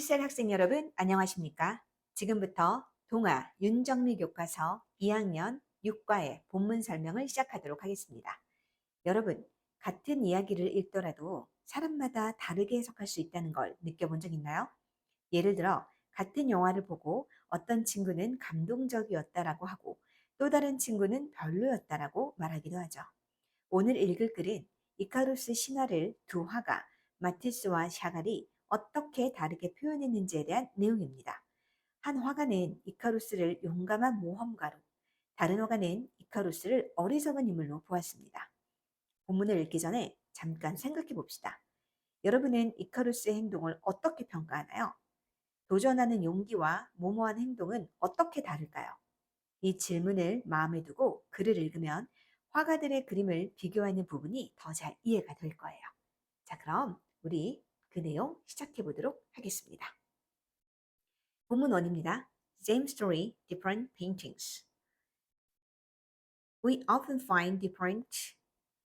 햇살 학생 여러분, 안녕하십니까? 지금부터 동아 윤정미 교과서 2학년 6과의 본문 설명을 시작하도록 하겠습니다. 여러분, 같은 이야기를 읽더라도 사람마다 다르게 해석할 수 있다는 걸 느껴본 적 있나요? 예를 들어, 같은 영화를 보고 어떤 친구는 감동적이었다라고 하고 또 다른 친구는 별로였다라고 말하기도 하죠. 오늘 읽을 글은 이카루스 신화를 두 화가 마티스와 샤갈이 어떻게 다르게 표현했는지에 대한 내용입니다. 한 화가는 이카루스를 용감한 모험가로, 다른 화가는 이카루스를 어리석은 인물로 보았습니다. 본문을 읽기 전에 잠깐 생각해 봅시다. 여러분은 이카루스의 행동을 어떻게 평가하나요? 도전하는 용기와 모모한 행동은 어떻게 다를까요? 이 질문을 마음에 두고 글을 읽으면 화가들의 그림을 비교하는 부분이 더 잘 이해가 될 거예요. 자, 그럼 우리 그 내용 시작해 보도록 하겠습니다. 본문 원입니다. Same story, different paintings. We often find different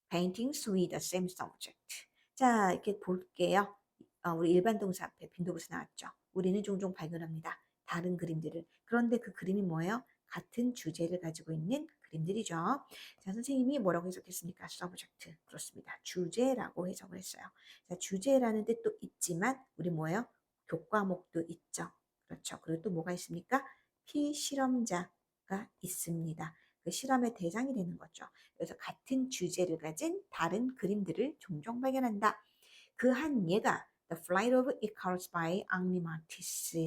paintings with the same subject. 자, 이렇게 볼게요. 우리 일반 동사 앞에 빈도부사 나왔죠. 우리는 종종 발견합니다. 다른 그림들을. 그런데 그 그림이 뭐예요? 같은 주제를 가지고 있는 그림들이죠. 자, 선생님이 뭐라고 해석했습니까? subject. 그렇습니다. 주제라고 해석을 했어요. 자, 주제라는 뜻도 있지만 우리 뭐예요? 교과목도 있죠. 그렇죠. 그리고 또 뭐가 있습니까? 피실험자가 있습니다. 그 실험의 대상이 되는 거죠. 그래서 같은 주제를 가진 다른 그림들을 종종 발견한다. 그 한 예가 The Flight of Icarus by 앙리 마티스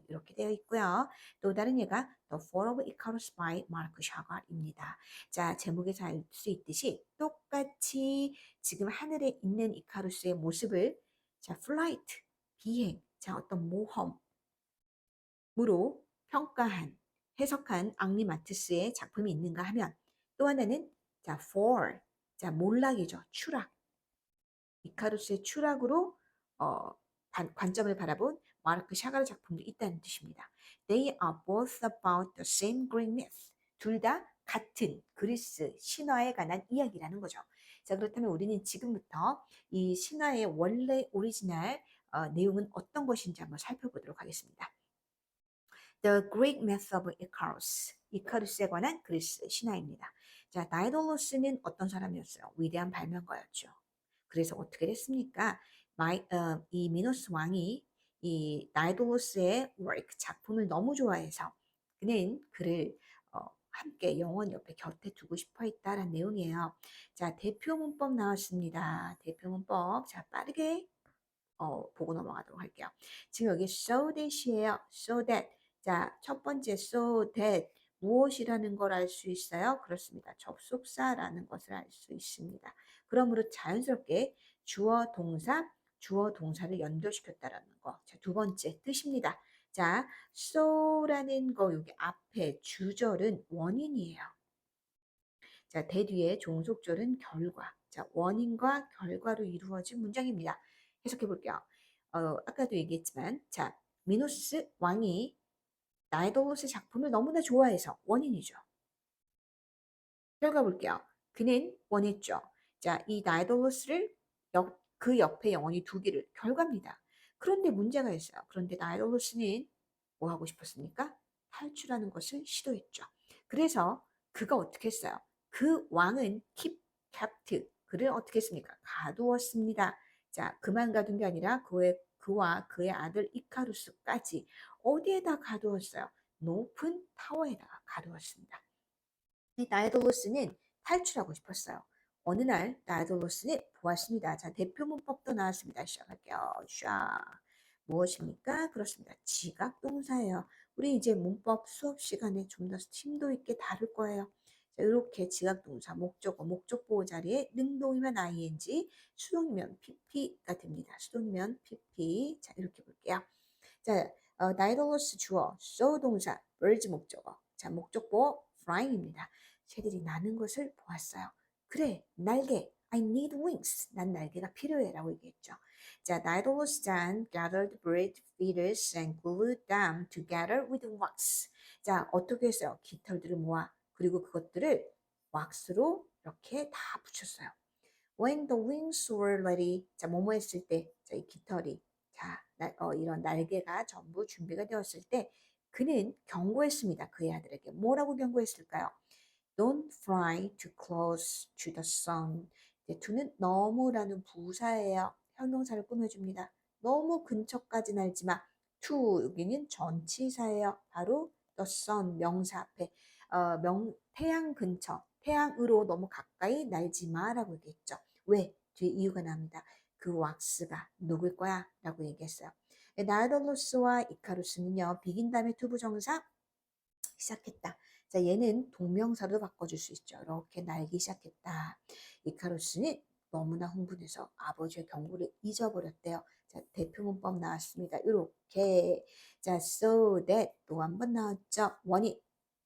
이렇게 되어 있고요. 또 다른 예가 The Fall of Icarus by 마르크 샤갈입니다. 자, 제목에서 알 수 있듯이 똑같이 지금 하늘에 있는 이카루스의 모습을 자, flight, 비행, 자, 어떤 모험으로 평가한 해석한 앙리 마티스의 작품이 있는가 하면 또 하나는 자, fall, 자, 몰락이죠. 추락. 이카루스의 추락으로 어, 관점을 바라본 마르크 샤갈 작품도 있다는 뜻입니다. They are both about the same Greek myth. 둘 다 같은 그리스 신화에 관한 이야기라는 거죠. 자, 그렇다면 우리는 지금부터 이 신화의 원래 오리지널 내용은 어떤 것인지 한번 살펴보도록 하겠습니다. The Greek Myth of Icarus. 이카루스에 관한 그리스 신화입니다. 자, 다이돌로스는 어떤 사람이었어요? 위대한 발명가였죠. 그래서 어떻게 됐습니까? 이 미노스 왕이 이 다이돌로스의 워크 작품을 너무 좋아해서 그는 그를 함께 영원 옆에 곁에 두고 싶어 했다라는 내용이에요. 자, 대표 문법 나왔습니다. 대표 문법. 자, 빠르게 보고 넘어가도록 할게요. 지금 여기 so that이에요. so that. 자, 첫 번째 so that 무엇이라는 걸 알 수 있어요? 그렇습니다. 접속사라는 것을 알 수 있습니다. 그러므로 자연스럽게 주어 동사를 연결시켰다라는 거. 자, 두 번째 뜻입니다. 자, so라는 거 여기 앞에 주절은 원인이에요. 자, 대 뒤에 종속절은 결과. 자, 원인과 결과로 이루어진 문장입니다. 해석해 볼게요. 아까도 얘기했지만, 자, 미노스 왕이 나이도로스 작품을 너무나 좋아해서 원인이죠. 결과 볼게요. 그는 원했죠. 자, 이 나이도로스를 그 옆에 영혼이 두기를 결과입니다. 그런데 문제가 있어요. 그런데 나이도로스는 뭐 하고 싶었습니까? 탈출하는 것을 시도했죠. 그래서 그가 어떻게 했어요? 그 왕은 kept, 그를 어떻게 했습니까? 가두었습니다. 자, 그만 가둔 게 아니라 그와 그의 아들 이카루스까지 어디에다 가두었어요? 높은 타워에다가 가두었습니다. 다이돌로스는 탈출하고 싶었어요. 어느 날 다이돌로스는 보았습니다. 자, 대표 문법도 나왔습니다. 시작할게요. 샤. 무엇입니까? 그렇습니다. 지각 동사예요. 우리 이제 문법 수업 시간에 좀 더 심도 있게 다룰 거예요. 자, 이렇게 지각 동사, 목적어, 목적 보호 자리에 능동이면 ing, 수동이면 pp가 됩니다. 수동이면 pp. 자, 이렇게 볼게요. 자, 다이돌로스 주어, so 동사, birds 목적어. 자, 목적 보호 flying입니다. 새들이 나는 것을 보았어요. 그래, 날개. I need wings. 난 날개가 필요해. 라고 얘기했죠. 자, Daedalus then gathered bird feeders and glued them together with wax. 자, 어떻게 했어요? 깃털들을 모아. 그리고 그것들을 왁스로 이렇게 다 붙였어요. When the wings were ready. 자, 뭐뭐 했을 때. 자, 이 깃털이. 자, 이런 날개가 전부 준비가 되었을 때 그는 경고했습니다. 그의 아들에게 뭐라고 경고했을까요? Don't fly too close to the sun. 이제 to는 너무라는 부사예요. 형용사를 꾸며줍니다. 너무 근처까지 날지 마. to 여기는 전치사예요. 바로 the sun 명사 앞에 태양 근처, 태양으로 너무 가까이 날지 마라고 얘기했죠. 왜? 뒤에 이유가 나옵니다. 그 왁스가 녹을 거야 라고 얘기했어요. 나이더로스와 이카루스는요. 비긴 다음에 투부정사 시작했다. 자, 얘는 동명사로 바꿔줄 수 있죠. 이렇게 날기 시작했다. 이카루스는 너무나 흥분해서 아버지의 경고를 잊어버렸대요. 자, 대표 문법 나왔습니다. 이렇게. 자, so that 또 한 번 나왔죠. 원이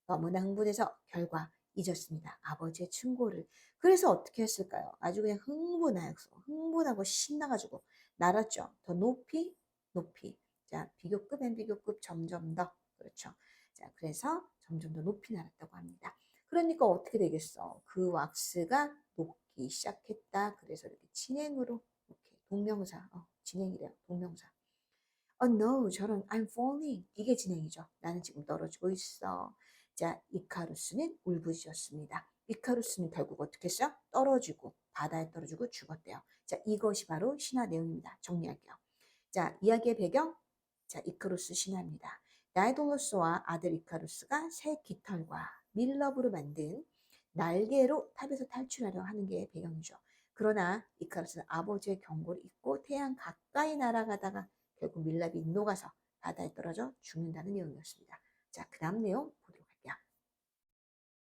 너무나 흥분해서 결과 잊었습니다. 아버지의 충고를. 그래서 어떻게 했을까요? 아주 그냥 흥분하고 신나가지고 날았죠. 더 높이, 높이. 자, 비교급 앤 비교급 점점 더. 그렇죠. 자, 그래서 점점 더 높이 날았다고 합니다. 그러니까 어떻게 되겠어? 그 왁스가 녹기 시작했다. 그래서 이렇게 진행으로 이렇게 동명사, 진행이래요. 동명사. Oh no, 저런 I'm falling. 이게 진행이죠. 나는 지금 떨어지고 있어. 자, 이카루스는 울부짖었습니다. 이카루스는 결국 어떻게 했어요? 떨어지고 바다에 떨어지고 죽었대요. 자, 이것이 바로 신화 내용입니다. 정리할게요. 자, 이야기의 배경. 자, 이카루스 신화입니다. 다이돌로스와 아들 이카루스가 새 깃털과 밀럽으로 만든 날개로 탑에서 탈출하려 하는 게 배경이죠. 그러나 이카루스는 아버지의 경고를 잊고 태양 가까이 날아가다가 결국 밀랍이 녹아서 바다에 떨어져 죽는다는 내용이었습니다. 자, 그 다음 내용 보도록 할게요.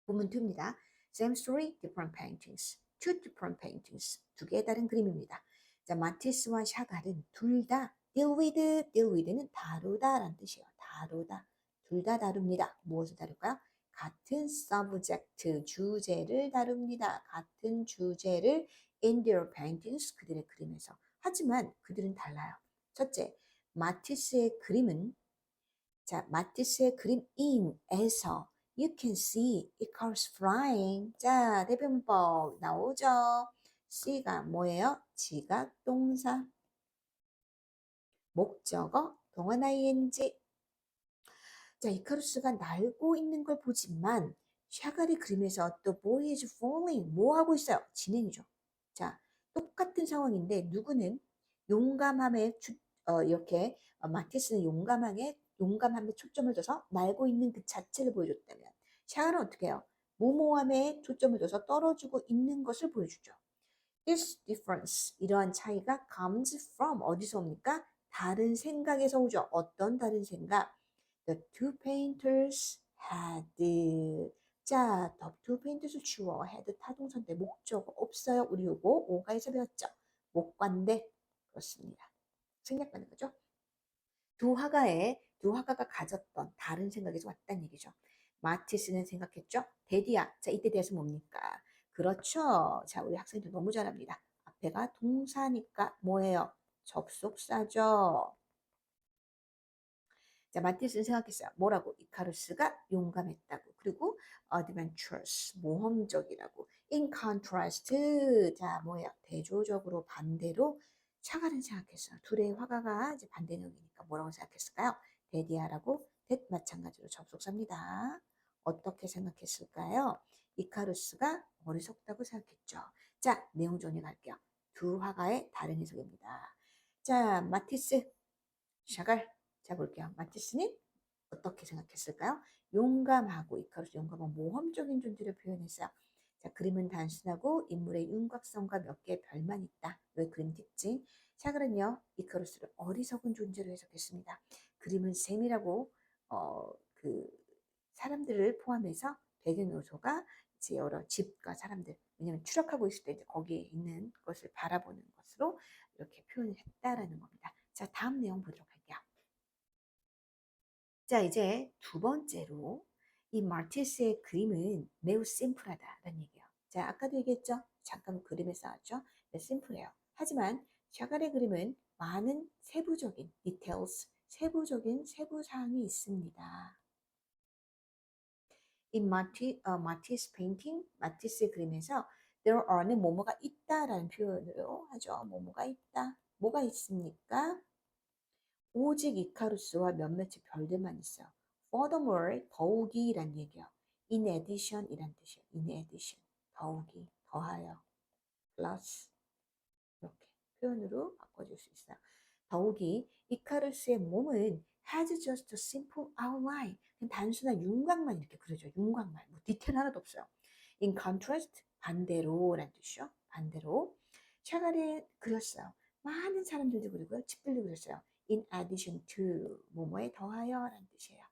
본문 2입니다. Same story, different paintings. Two different paintings. 두 개의 다른 그림입니다. 자, 마티스와 샤갈은 둘 다 deal with는 다루다라는 뜻이에요. 다루다. 둘 다 다룹니다. 무엇을 다룰까요? 같은 subject, 주제를 다룹니다. 같은 주제를 in their paintings, 그들의 그림에서. 하지만 그들은 달라요. 첫째, 마티스의 그림은 자, 마티스의 그림 in에서 you can see Icarus flying. 자, 대변법 나오죠. C가 뭐예요? 지각 동사, 목적어, 동원 ing. 자, 이카루스가 날고 있는 걸 보지만 샤갈이 그림에서 또 boy is falling. 뭐 하고 있어요? 진행이죠. 자, 똑같은 상황인데 누구는 용감함에 이렇게 마티스는 용감함에 초점을 둬서 날고 있는 그 자체를 보여줬다면 샤갈은 어떻게 해요? 무모함에 초점을 둬서 떨어지고 있는 것을 보여주죠. This difference, 이러한 차이가 comes from 어디서 옵니까? 다른 생각에서 오죠. 어떤 다른 생각? The two painters had. 자, the two painters 주어, had 타동사인데 목적어 없어요. 우리 요거 오가에서 배웠죠. 목관대 그렇습니다. 생략하는 거죠. 두 화가가 가졌던 다른 생각에서 왔다는 얘기죠. 마티스는 생각했죠. 데디야. 자, 이때 대해서 뭡니까? 그렇죠. 자, 우리 학생들 너무 잘합니다. 앞에가 동사니까 뭐예요? 접속사죠. 자, 마티스는 생각했어요. 뭐라고? 이카루스가 용감했다고. 그리고 adventurous, 모험적이라고. In contrast, 자, 뭐예요? 대조적으로 반대로 샤갈은 생각했어요. 둘의 화가가 이제 반대 내용이니까 뭐라고 생각했을까요? 데디아라고 that 마찬가지로 접속사입니다. 어떻게 생각했을까요? 이카루스가 어리석다고 생각했죠. 자, 내용 정리할게요. 두 화가의 다른 해석입니다. 자, 마티스, 샤갈. 자, 볼게요. 마티스는 어떻게 생각했을까요? 용감하고 이카루스 용감한 모험적인 존재를 표현했어요. 자, 그림은 단순하고 인물의 윤곽성과 몇 개의 별만 있다. 왜 그림 특징? 샤갈은요, 이카루스를 어리석은 존재로 해석했습니다. 그림은 셈이라고 그 사람들을 포함해서 배경 요소가 이제 여러 집과 사람들, 왜냐하면 추락하고 있을 때 이제 거기에 있는 것을 바라보는 것으로 이렇게 표현을 했다라는 겁니다. 자, 다음 내용 보도록 할게요. 자, 이제 두 번째로 이 마티스의 그림은 매우 심플하다라는 얘기예요. 자, 아까도 얘기했죠? 잠깐 그림에서 나왔죠? 네, 심플해요. 하지만 샤갈의 그림은 많은 세부적인 details, 세부적인 세부사항이 있습니다. 이 마티스 페인팅, 마티스의 그림에서 there are는 뭐뭐가 있다라는 표현으로 하죠. 뭐뭐가 있다. 뭐가 있습니까? 오직 이카루스와 몇몇의 별들만 있어요. Furthermore, 더욱이란 얘기예요. In addition 이란 뜻이에요. In addition, 더욱이, 더하여, plus 이렇게 표현으로 바꿔줄 수 있어요. 더욱이 이카루스의 몸은 has just a simple outline. 그냥 단순한 윤곽만 이렇게 그려져요. 윤곽만. 뭐 디테일 하나도 없어요. In contrast, 반대로라는 뜻이죠. 반대로. 샤갈에 그렸어요. 많은 사람들도 그리고요. 집들도 그렸어요. In addition to, 뭐뭐에 더하여 라는 뜻이에요.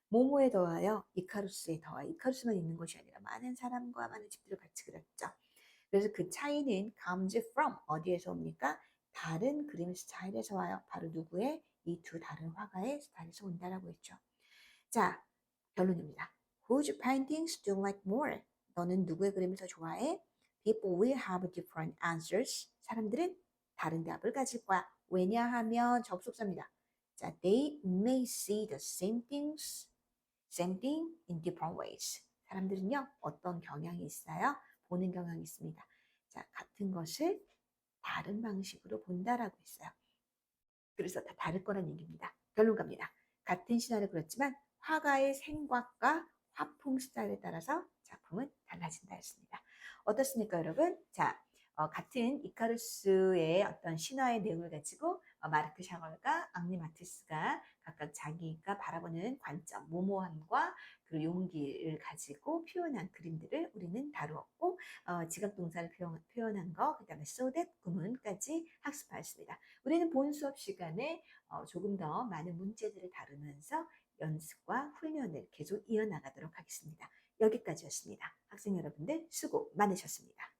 모모에 더하여 이카루스에 더하여 이카루스만 있는 것이 아니라 많은 사람과 많은 집들을 같이 그렸죠. 그래서 그 차이는 comes from 어디에서 옵니까? 다른 그림 스타일에서 와요. 바로 누구의? 이 두 다른 화가의 스타일에서 온다라고 했죠. 자, 결론입니다. Whose paintings do you like more? 너는 누구의 그림을 더 좋아해? People will have different answers. 사람들은 다른 답을 가질 거야. 왜냐하면 접속사입니다. 자, they may see the same thing in different ways. 사람들은요, 어떤 경향이 있어요? 보는 경향이 있습니다. 자, 같은 것을 다른 방식으로 본다라고 했어요. 그래서 다 다를 거란 얘기입니다. 결론 갑니다. 같은 신화를 그렸지만 화가의 생각과 화풍 스타일에 따라서 작품은 달라진다 했습니다. 어떻습니까, 여러분? 자, 같은 이카루스의 어떤 신화의 내용을 가지고 마르크 샤걸과 앙리 마티스가 각각 자기가 바라보는 관점, 모모함과 그 용기를 가지고 표현한 그림들을 우리는 다루었고 지각동사를 표현한 거, 그 다음에 so that 구문까지 학습하였습니다. 우리는 본 수업 시간에 조금 더 많은 문제들을 다루면서 연습과 훈련을 계속 이어나가도록 하겠습니다. 여기까지였습니다. 학생 여러분들 수고 많으셨습니다.